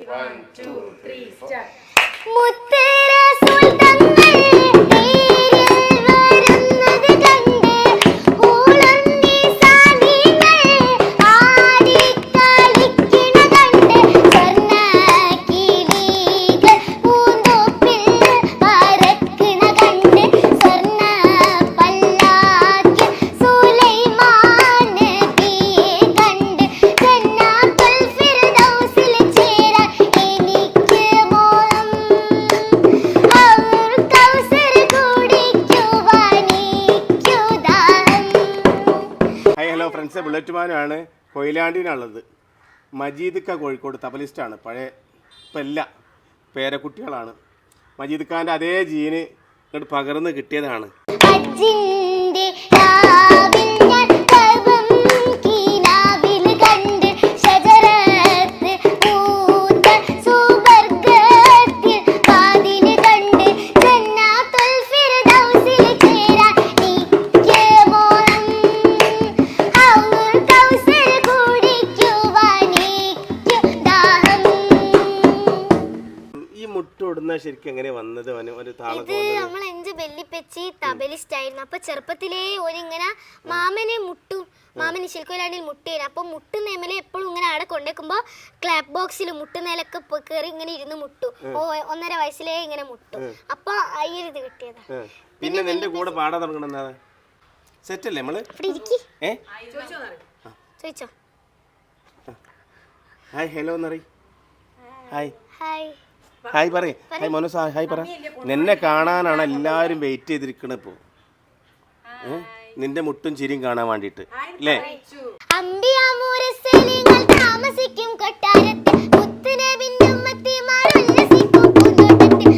1, 2, 3, start. ബുള്ളറ്റുമാനാണ് കൊയിലാണ്ടിനുള്ളത്. Majeed Khan Kozhikode തബലിസ്റ്റാണ്. പഴയ ഇപ്പം എല്ലാ പേരക്കുട്ടികളാണ്. മജീദ് ഖാൻ്റെ അതേ ജീന് ഇങ്ങോട്ട് പകർന്ന് കിട്ടിയതാണ്. ശരിക്കും എങ്ങനെ വന്നത്? അപ്പൊ ചെറുപ്പത്തിലേ ഓരിങ്ങനെ മാമനെ മുട്ടും, മാമന് ശിൽക്കൊയിലാണ്ടിൽ മുട്ടേനും. അപ്പൊ മുട്ടുന്നേമലെ എപ്പോഴും ഇങ്ങനെ അവിടെ കൊണ്ടേക്കുമ്പോ ക്ലാപ്പ് ബോക്സിൽ മുട്ടുന്നേലൊക്കെ കയറി ഇങ്ങനെ ഇരുന്ന് മുട്ടും. 1.5 വയസ്സിലേ ഇങ്ങനെ മുട്ടും. അപ്പൊ ഇത് കിട്ടിയതാ. പിന്നെ നിന്റെ കൂടെ പാടാൻ തുടങ്ങണ സെറ്റ് അല്ലേ നമ്മള്? ചോദിച്ചോ. ഹായ് ഹലോ എന്നറി. ഹായ് ഹായ് ഹായ് പറയേ. ഹായ് മനോസ് ഹായ് പറ. നിന്നെ കാണാനാണ് എല്ലാവരും വെയിറ്റ് ചെയ്തിരിക്കണ ഇപ്പോ. നിന്റെ മുട്ടും ചിരിയും കാണാൻ വേണ്ടിട്ട് അല്ലേ? താമസിക്കും കൊട്ടാരത്തിൽ മുത്തുനബിന്റെ ഉമ്മത്തിമാർ ഉല്ലസിക്കും പൂന്തോട്ടത്തിൽ.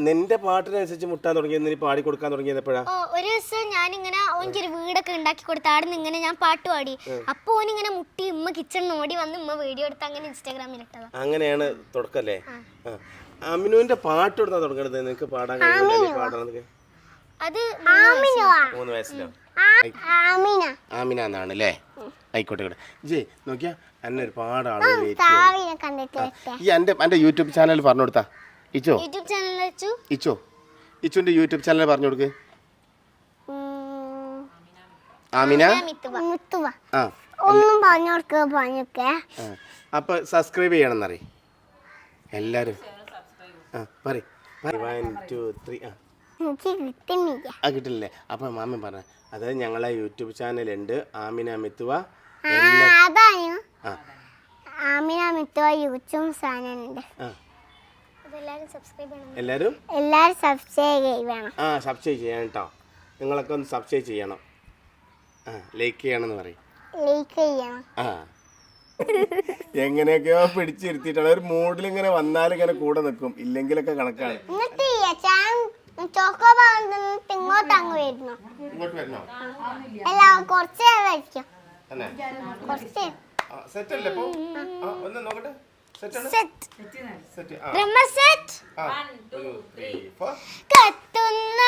നിന്റെ പാട്ടിനനുസരിച്ച് മുട്ടാൻ തുടങ്ങിയത്, നീ പാടി കൊടുക്കാൻ തുടങ്ങിയത് എപ്പോഴാ? ഒരു ദിവസം ഞാനിങ്ങനെ ഓനിക്കൊരു വീടൊക്കെ ഉണ്ടാക്കി കൊടുത്ത അവിടെ നിന്ന് ഇങ്ങനെ ഞാൻ പാട്ട് പാടി. അപ്പൊ ഓനിങ്ങനെ മുട്ടി ഉമ്മ കിച്ചണിൽ ഓടി വന്ന് ഉമ്മ വീഡിയോ എടുത്ത് അങ്ങനെ ഇൻസ്റ്റാഗ്രാമിൽ ഇട്ടതാ. അങ്ങനെയാണ് തുടക്കല്ലേ? അമിനുവിന്റെ പാട്ട് കൊടുത്താ തുടങ്ങണത്. നിനക്ക് പാടാൻ കഴിയുന്നത്? അത് 3 വയസ്സിലോ? ആമിന എന്നാണ് അല്ലേ? ആയിക്കോട്ടെ. ജി നോക്കിയാ എന്നെ ഒരുപാട് ആളുകൾ ഈ എന്റെ യൂട്യൂബ് ചാനൽ പറഞ്ഞു കൊടുത്താ. ഇച്ചുന്റെ യൂട്യൂബ് ചാനൽ പറഞ്ഞു കൊടുക്ക്. ആമിന അപ്പൊ സബ്സ്ക്രൈബ് ചെയ്യണം എന്നറി എല്ലാരും. 1, 2, 3 കിട്ടില്ലേ? അപ്പൊ മാമൻ പറഞ്ഞ അതായത് ഞങ്ങളെ യൂട്യൂബ് ചാനൽ ഉണ്ട് ആമിന മിത്തുവ. ആമിന മിത്തുവ യൂട്യൂബ് ചാനൽ ഉണ്ട്. എല്ലാരും സബ്സ്ക്രൈബ് ചെയ്യണം. സബ്സ്ക്രൈബ് ചെയ്യണം കേട്ടോ. നിങ്ങളൊക്കെ ഒന്ന് സബ്സ്ക്രൈബ് ചെയ്യണം. ലൈക്ക് ചെയ്യണം എന്ന് പറയും. എങ്ങനെയൊക്കെയോ പിടിച്ചിരുത്തിയിട്ടാണ്. ഒരു മൂഡിൽ ഇങ്ങനെ വന്നാലും ഇങ്ങനെ കൂടെ നിൽക്കും, ഇല്ലെങ്കിലൊക്കെ കണക്കാണ്. ഇങ്ങോട്ട് വരണോ? അല്ല കുറച്ച് സെറ്റ് അല്ലേ? ഒന്ന് നോക്കട്ടെ. കത്തുന്ന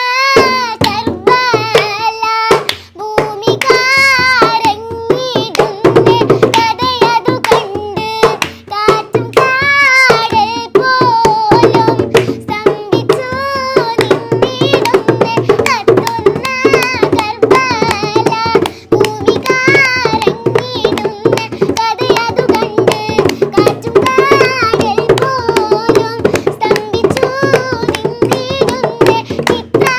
ചിത്ര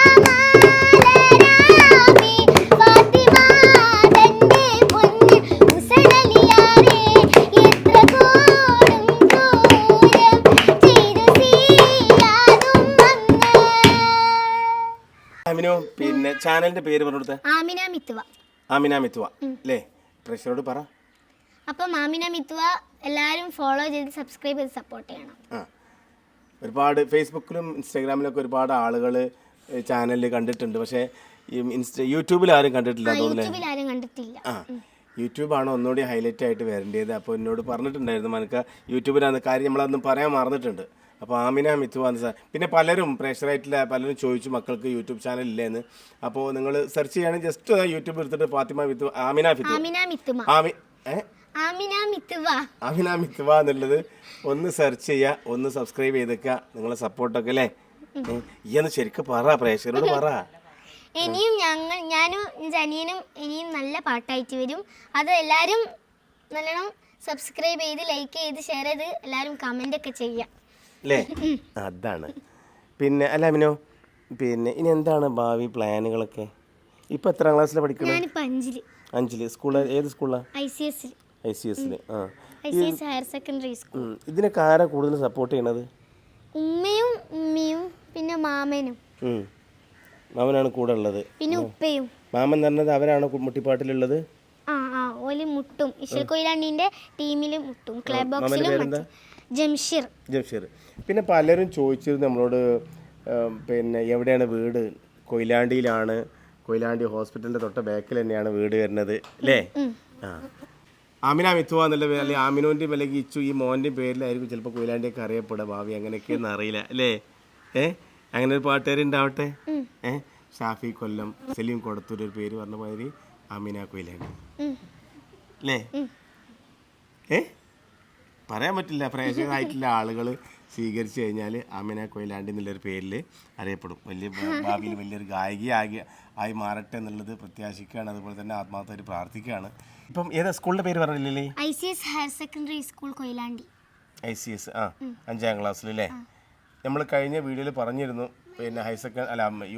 ചാനലിന്റെ പേര് പറഞ്ഞുകൊടുത്തേ. ആമിന മിത്തുവ. ആമിന മിത്തുവ അല്ലേ? പ്രേക്ഷകരോട് പറ. അപ്പം ആമിന മിത്തുവ എല്ലാവരും ഫോളോ ചെയ്ത് സബ്സ്ക്രൈബ് ചെയ്ത് സപ്പോർട്ട് ചെയ്യണം. ഒരുപാട് ഫേസ്ബുക്കിലും ഇൻസ്റ്റാഗ്രാമിലൊക്കെ ഒരുപാട് ആളുകൾ ചാനലിൽ കണ്ടിട്ടുണ്ട്. പക്ഷേ യൂട്യൂബിൽ ആരും കണ്ടിട്ടില്ല. യൂട്യൂബിൽ ആരും കണ്ടിട്ടില്ല. യൂട്യൂബാണ് ഒന്നുകൂടി ഹൈലൈറ്റ് ആയിട്ട് വരേണ്ടത്. അപ്പോൾ എന്നോട് പറഞ്ഞിട്ടുണ്ടായിരുന്നു മനക്ക് യൂട്യൂബിലാന്ന് കാര്യം നമ്മളതൊന്നും പറയാൻ മറന്നിട്ടുണ്ട്. അപ്പോൾ ആമിന മിത്തുവ പിന്നെ പലരും പ്രേക്ഷകരായിട്ടില്ല പലരും ചോദിച്ചു മക്കൾക്ക് യൂട്യൂബ് ചാനൽ ഇല്ലേന്ന്. അപ്പോൾ നിങ്ങൾ സെർച്ച് ചെയ്യുകയാണെങ്കിൽ ജസ്റ്റ് യൂട്യൂബ് എടുത്തിട്ട് ഫാത്തിമ മിത്തുവ ആമിന മിത്തുവ എന്നുള്ളത് ഒന്ന് സെർച്ച് ചെയ്യുക, ഒന്ന് സബ്സ്ക്രൈബ് ചെയ്തേക്കുക. നിങ്ങളെ സപ്പോർട്ടൊക്കെ അല്ലേ? ഈ ഒന്ന് ശരിക്കും പറ, പ്രേക്ഷകരോട് പറ. ഇനിയും ഞാനും ജനിയനും ഇനിയും നല്ല പാട്ടായിട്ട് വരും. അത് എല്ലാവരും നല്ലോണം സബ്സ്ക്രൈബ് ചെയ്ത് ലൈക്ക് ചെയ്ത് ഷെയർ ചെയ്ത് എല്ലാവരും കമൻ്റ് ഒക്കെ ചെയ്യാം അല്ലേ? അതാണ്. പിന്നെ അല്ല അമിനോ, പിന്നെ ഇനി എന്താണ് ഭാവി പ്ലാനുകളൊക്കെ? ഇപ്പം എത്രാം ക്ലാസ്സിലാണ് പഠിക്കുന്നത്? ഞാനിപ്പോൾ 5ല്. സ്കൂളിൽ ഏത് സ്കൂളാണ്? ICS higher secondary school. ഇതിനൊക്കെ ആരാ കൂടുതൽ സപ്പോർട്ട് ചെയ്യണത്? ഉമ്മയും പിന്നെ മാമനും. മാമനാണ് കൂടെ ഉള്ളത്. പിന്നെ ഉപ്പയും. മാമൻ പറഞ്ഞത് അവരാണ് മുട്ടിപ്പാട്ടിലുള്ളത്. ഓല് മുട്ടും. ഇശൽ കൊയിലാണ്ടിന്റെ ടീമിൽ മുട്ടും. ക്ലബ് ബോക്സിലും. ജംഷീർ. പിന്നെ പലരും ചോദിച്ചിരുന്നു നമ്മളോട്, പിന്നെ എവിടെയാണ് വീട്? കൊയിലാണ്ടിയിലാണ്. കൊയിലാണ്ടി ഹോസ്പിറ്റലിന്റെ തൊട്ട ബാക്കിൽ തന്നെയാണ് വീട് വരുന്നത് അല്ലേ? ആമിന മിത്തുവ എന്നുള്ള പേര്, അല്ലെങ്കിൽ ആമിനോന്റെയും അല്ലെങ്കിൽ ഇച്ചു ഈ മോന്റെയും പേരിലായിരിക്കും ചിലപ്പോൾ കൊയിലാണ്ടിയൊക്കെ അറിയപ്പെടുക. ഭാവി അങ്ങനെയൊക്കെയൊന്നും അറിയില്ല അല്ലേ? അങ്ങനെ ഒരു പാട്ടുകാരുണ്ടാവട്ടെ. ഷാഫി കൊല്ലം, സലീം കൊടത്തൂർ ഒരു പേര് പറഞ്ഞ മാതിരി ആമിന കൊയിലാണ്ടി അല്ലേ? പറയാൻ പറ്റില്ല. പ്രേക്ഷകരായിട്ടുള്ള ആളുകൾ സ്വീകരിച്ചു കഴിഞ്ഞാൽ ആമിന കൊയിലാണ്ടി എന്നുള്ളൊരു പേരിൽ അറിയപ്പെടും. ഭാവിയിൽ വലിയൊരു ആയി മാറട്ടെ എന്നുള്ളത് പ്രത്യാശിക്കുകയാണ്. അതുപോലെ തന്നെ ആത്മാർത്ഥമായിട്ട് പ്രാർത്ഥിക്കുകയാണ്. ഇപ്പം ഏതാ സ്കൂളിൻ്റെ പേര് പറഞ്ഞില്ലേ? ICS higher secondary school Koyilandy. ICS 5ാം ക്ലാസ്സിലല്ലേ? നമ്മൾ കഴിഞ്ഞ വീഡിയോയിൽ പറഞ്ഞിരുന്നു പിന്നെ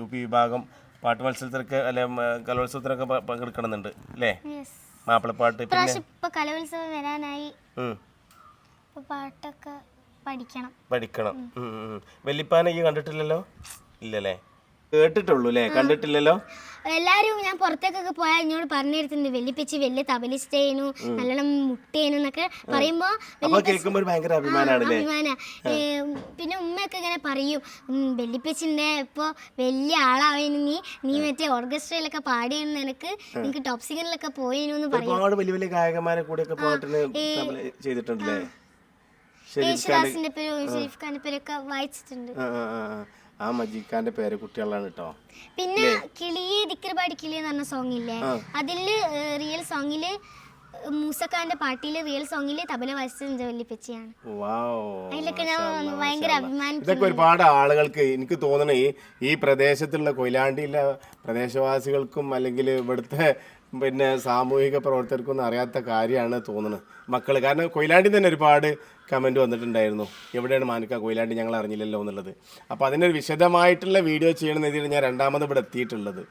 UP വിഭാഗം പാട്ട് മത്സരത്തിലൊക്കെ അല്ലെ കലോത്സവത്തിനൊക്കെ പങ്കെടുക്കണമെന്നുണ്ട് അല്ലേ? മാപ്പിളപ്പാട്ട്. പിന്നെ കലോത്സവം വരാനായി പാട്ടൊക്കെ പഠിക്കണം. വെല്ലിപ്പാനെ ഈ കണ്ടിട്ടില്ലല്ലോ? ഇല്ലല്ലേ? കേട്ടിട്ടുള്ളൂ അല്ലേ? കണ്ടിട്ടില്ലല്ലോ? എല്ലാരും ഞാൻ പുറത്തേക്കൊക്കെ പോയാൽ എന്നോട് പറഞ്ഞിരുന്നുണ്ട് വെല്ലിപ്പിച്ച് വലിയ തബലിസ്റ്റേനു നല്ലോണം മുട്ടേനു എന്നൊക്കെ പറയുമ്പോ അഭിമാന. പിന്നെ ഉമ്മയൊക്കെ ഇങ്ങനെ പറയും, വെല്ലിപ്പിച്ചിന്റെ ഇപ്പൊ വലിയ ആളാവേനു, നീ മറ്റേ ഓർക്കസ്ട്രയിലൊക്കെ പാടിയെന്ന് നിനക്ക് ടോപ്പ് സിംഗറിലൊക്കെ പോയേനു എന്ന് പറയും. വലിയ ഗായകന്മാരെ കൂടെ ചെയ്തിട്ടുണ്ടല്ലേ? യേശുദാസിന്റെ പേരും ഷെരീഫ് ഖാന്റെ പേരൊക്കെ വായിച്ചിട്ടുണ്ട്. ആ മജീദ് പേര് കുട്ടികളാണ് കേട്ടോ. പിന്നെ കിളിയെ ദിക്കർപാടി കിളി എന്ന് പറഞ്ഞ സോങ് ഇല്ലേ, അതില് റിയൽ സോങ്ങില് മൂസക്കാന്റെ പാട്ടില് റിയൽ സോങ്ങില് തബല വായിച്ചത് വെല്ലിപ്പച്ചിയാണ്. അതിലൊക്കെ ഞാൻ ഭയങ്കര അഭിമാനിക്കുന്നു. ഇതൊക്കെ ഒരുപാട് ആളുകൾക്ക് എനിക്ക് തോന്നണ ഈ പ്രദേശത്തുള്ള കൊയിലാണ്ടിയിലെ പ്രദേശവാസികൾക്കും അല്ലെങ്കിൽ ഇവിടുത്തെ പിന്നെ സാമൂഹിക പ്രവർത്തകർക്കൊന്നും അറിയാത്ത കാര്യമാണ് തോന്നുന്നത് മക്കൾ. കാരണം കൊയിലാണ്ടി തന്നെ ഒരുപാട് കമൻറ്റ് വന്നിട്ടുണ്ടായിരുന്നു, എവിടെയാണ് മാനിക്ക കൊയിലാണ്ടി ഞങ്ങൾ അറിഞ്ഞില്ലല്ലോ എന്നുള്ളത്. അപ്പോൾ അതിനൊരു വിശദമായിട്ടുള്ള വീഡിയോ ചെയ്യണമെന്ന് എഴുതിയിട്ട് ഞാൻ രണ്ടാമത് ഇവിടെ എത്തിയിട്ടുള്ളത്.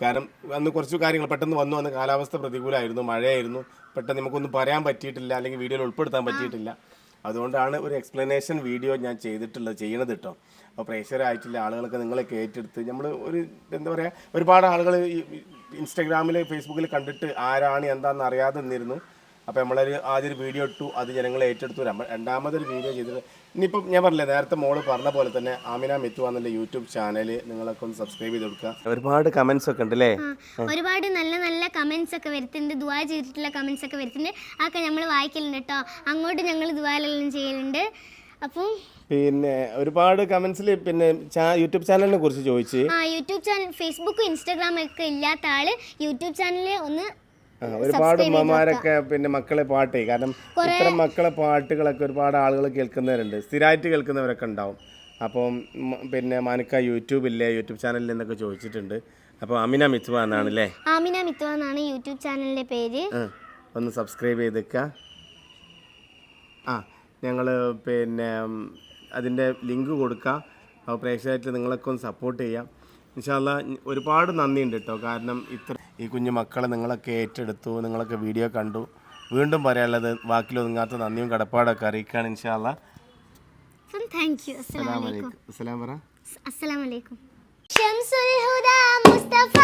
കാരണം അന്ന് കുറച്ച് കാര്യങ്ങൾ പെട്ടെന്ന് വന്നു കാലാവസ്ഥ പ്രതികൂലമായിരുന്നു, മഴയായിരുന്നു, പെട്ടെന്ന് നമുക്കൊന്നും പറയാൻ പറ്റിയിട്ടില്ല, അല്ലെങ്കിൽ വീഡിയോയിൽ ഉൾപ്പെടുത്താൻ പറ്റിയിട്ടില്ല. അതുകൊണ്ടാണ് ഒരു എക്സ്പ്ലനേഷൻ വീഡിയോ ഞാൻ ചെയ്യണത് കേട്ടോ. അപ്പോൾ പ്രേക്ഷകരായിട്ടുള്ള ആളുകളൊക്കെ നിങ്ങളൊക്കെ ഏറ്റെടുത്ത് നമ്മൾ എന്താ പറയുക, ഒരുപാട് ആളുകൾ ഇൻസ്റ്റാഗ്രാമിൽ ഫേസ്ബുക്കിൽ കണ്ടിട്ട് ആരാണ് എന്താണെന്ന് അറിയാതെ നിന്നിരുന്നു. അപ്പോൾ നമ്മളൊരു ആദ്യം ഒരു വീഡിയോ ഇട്ടു, അത് ജനങ്ങളെ ഏറ്റെടുത്തു. രണ്ടാമതൊരു വീഡിയോ ചെയ്തിട്ട് ഇനിയിപ്പം ഞാൻ പറഞ്ഞില്ലേ നേരത്തെ മോള് പറഞ്ഞ പോലെ തന്നെ ആമിന മിത്തുവ എന്നുള്ള യൂട്യൂബ് ചാനൽ നിങ്ങളൊക്കെ ഒന്ന് സബ്സ്ക്രൈബ് ചെയ്ത് കൊടുക്കുക. ഒരുപാട് കമന്റ്സ് ഒക്കെ ഉണ്ട് അല്ലേ? ഒരുപാട് നല്ല നല്ല കമന്റ്സ് ഒക്കെ വരുത്തുന്നുണ്ട്, ദുആ ചെയ്തിട്ടുള്ള കമന്റ്സ് ഒക്കെ വരുത്തുന്നുണ്ട്. അതൊക്കെ നമ്മൾ വായിക്കലുണ്ട് കേട്ടോ. അങ്ങോട്ട് ഞങ്ങൾ ദുആലെല്ലാം ചെയ്യലുണ്ട്. അപ്പം പിന്നെ ഒരുപാട് കമന്റ്സിൽ പിന്നെ യൂട്യൂബ് ചാനലിനെ കുറിച്ച് ചോദിച്ചു. യൂട്യൂബ് ചാനൽ ഫേസ്ബുക്കും ഇൻസ്റ്റാഗ്രാമും ഒക്കെ ഇല്ലാത്ത ആള് യൂട്യൂബ് ചാനലിൽ ഒന്ന് ഒരുപാട് ഉമ്മമാരൊക്കെ പിന്നെ മക്കളെ പാട്ടേ, കാരണം ഇത്തരം മക്കളെ പാട്ടുകളൊക്കെ ഒരുപാട് ആളുകൾ കേൾക്കുന്നവരുണ്ട്, സ്ഥിരമായിട്ട് കേൾക്കുന്നവരൊക്കെ ഉണ്ടാവും. അപ്പം പിന്നെ മാനിക്ക യൂട്യൂബ് ചാനലിൽ എന്നൊക്കെ ചോദിച്ചിട്ടുണ്ട്. അപ്പോൾ ആമിന മിത്തുവ എന്നാണല്ലേ? ആമിന മിത്തുവ എന്നാണ് യൂട്യൂബ് ചാനലിന്റെ പേര്. ഒന്ന് സബ്സ്ക്രൈബ് ചെയ്തേക്കുക. ഞങ്ങൾ പിന്നെ അതിൻ്റെ ലിങ്ക് കൊടുക്കാം. അപ്പോൾ പ്രേക്ഷകരായിട്ട് നിങ്ങളൊക്കെ ഒന്ന് സപ്പോർട്ട് ചെയ്യാം. ഇൻഷാ അല്ലാഹ് ഒരുപാട് നന്ദിയുണ്ട് കേട്ടോ. കാരണം ഈ കുഞ്ഞു മക്കളെ നിങ്ങളൊക്കെ ഏറ്റെടുത്തു, നിങ്ങളൊക്കെ വീഡിയോ കണ്ടു. വീണ്ടും പറയാനുള്ളത് വാക്കിലൊതുങ്ങാത്ത നന്ദിയും കടപ്പാടൊക്കെ അറിയിക്കുകയാണ്. ഇൻഷാ അല്ലാഹ്. Thank you. അസ്സലാമു അലൈക്കും. അസ്സലാം പറ. അസ്സലാമു അലൈക്കും. ഷംസുൽ ഹുദാ മുസ്തഫ